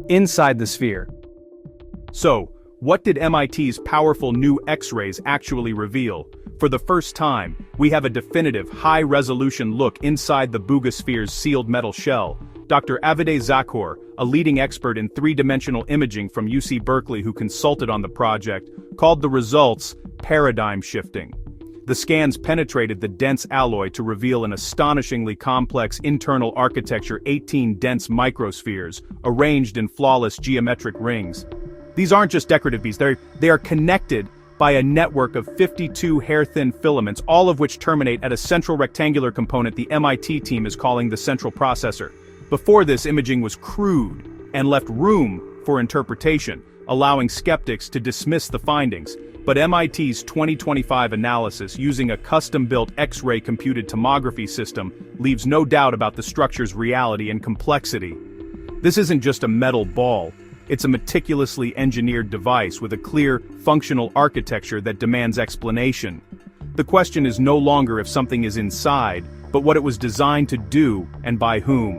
inside the sphere. So, what did MIT's powerful new X-rays actually reveal? For the first time, we have a definitive, high-resolution look inside the Buga Sphere's sealed metal shell. Dr. Avide Zakhor, a leading expert in three-dimensional imaging from UC Berkeley who consulted on the project, called the results paradigm-shifting. The scans penetrated the dense alloy to reveal an astonishingly complex internal architecture: 18 dense microspheres, arranged in flawless geometric rings. These aren't just decorative beads, they are connected by a network of 52 hair-thin filaments, all of which terminate at a central rectangular component the MIT team is calling the central processor. Before this, imaging was crude and left room for interpretation, allowing skeptics to dismiss the findings. But MIT's 2025 analysis, using a custom-built X-ray computed tomography system, leaves no doubt about the structure's reality and complexity. This isn't just a metal ball. It's a meticulously engineered device with a clear, functional architecture that demands explanation. The question is no longer if something is inside, but what it was designed to do and by whom.